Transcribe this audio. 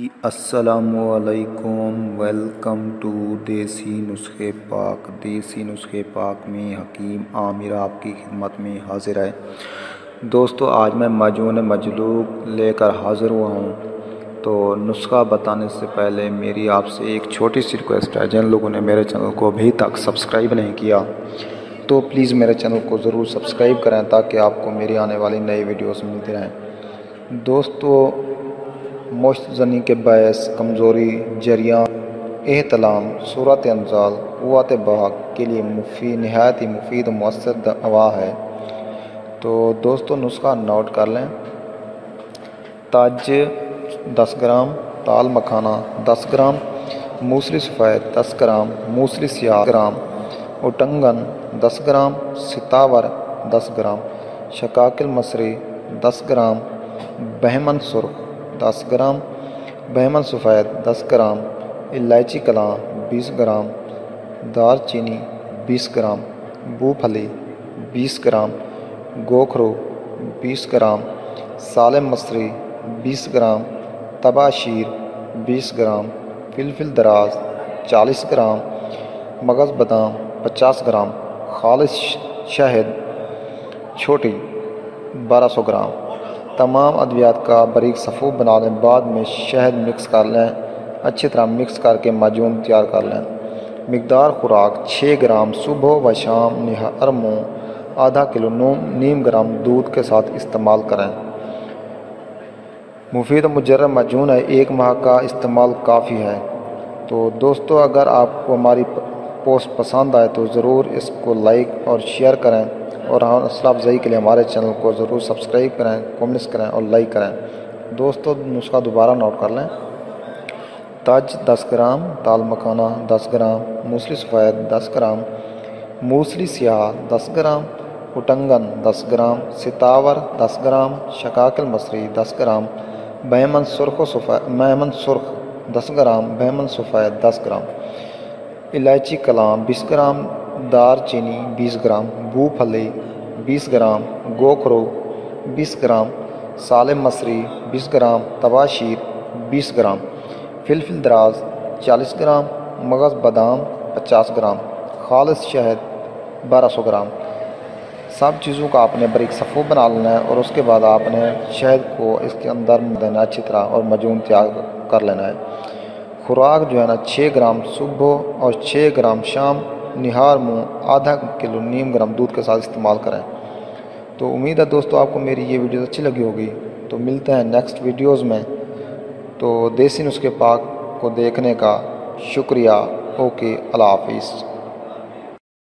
السلام علیکم، welcome to دیسی نسخے پاک۔ دیسی نسخے پاک میں حکیم عامر آپ کی خدمت میں حاضر ہے۔ دوستو، آج میں معجون مجلوب لے کر حاضر ہوا ہوں۔ تو نسخہ بتانے سے پہلے میری آپ سے ایک چھوٹی سی ریکویسٹ ہے، جن لوگوں نے میرے چینل کو ابھی تک سبسکرائب نہیں کیا تو پلیز میرے چینل کو ضرور سبسکرائب کریں تاکہ آپ کو میری آنے والی نئی ویڈیوز ملتی رہیں۔ دوستو، مشت زنی کے باعث کمزوری، جریان، احتلام، صورت انزال، قوت بحق کے لیے نہایت ہی مفید و مؤثر دوا ہے۔ تو دوستو، نسخہ نوٹ کر لیں۔ تاج 10 گرام، تال مکھانا 10 گرام، موسلی سفید 10 گرام، موسلی سیاہ 10 گرام، اٹنگن 10 گرام، ستاور 10 گرام، شقاقل مصری 10 گرام، بہمن سرخ 10 گرام، بہمن سفید 10 گرام، الائچی کلاں 20 گرام، دار چینی 20 گرام، بو پھلی 20 گرام، گوکھرو 20 گرام، سالم مصری 20 گرام، تبا شیر 20 گرام، فلفل دراز 40 گرام، مغز بادام 50 گرام، خالص شہد چھوٹی 1200 گرام۔ تمام ادویات کا باریک صفوف بنا لیں، بعد میں شہد مکس کر لیں، اچھی طرح مکس کر کے معجون تیار کر لیں۔ مقدار خوراک 6 گرام صبح و شام، نہار منہ آدھا کلو نیم گرام دودھ کے ساتھ استعمال کریں۔ مفید و مجرب معجون ہے، 1 ماہ کا استعمال کافی ہے۔ تو دوستو، اگر آپ کو ہماری پوسٹ پسند آئے تو ضرور اس کو لائک اور شیئر کریں، اور حوصلہ افزائی کے لیے ہمارے چینل کو ضرور سبسکرائب کریں، کمنٹس کریں اور لائک کریں۔ دوستو، نسخہ دوبارہ نوٹ کر لیں۔ تاج 10 گرام، تال مکھانا 10 گرام، موسلی سفید 10 گرام، موسلی سیاہ 10 گرام، اٹنگن 10 گرام، ستاور 10 گرام، شقاقل مصری 10 گرام، بہمن سرخ 10 گرام، بہمن سفید 10 گرام، الائچی کلاں 20 گرام، دار چینی 20 گرام، بو پھلی 20 گرام، گوکھرو 20 گرام، سالم مصری 20 گرام، تبا شیر 20 گرام، فلفل دراز 40 گرام، مغز بادام 50 گرام، خالص شہد 1200 گرام۔ سب چیزوں کا آپ نے باریک صفوف بنا لینا ہے، اور اس کے بعد آپ نے شہد کو اس کے اندر دینا اچھی طرح، اور معجون تیار کر لینا ہے۔ خوراک جو ہے نا 6 گرام صبح اور 6 گرام شام، نہار منہ آدھا کلو نیم گرام دودھ کے ساتھ استعمال کریں۔ تو امید ہے دوستو آپ کو میری یہ ویڈیوز اچھی لگی ہوگی۔ تو ملتے ہیں نیکسٹ ویڈیوز میں۔ تو دیسی نسخے پاک کو دیکھنے کا شکریہ۔ اوکے، اللہ حافظ۔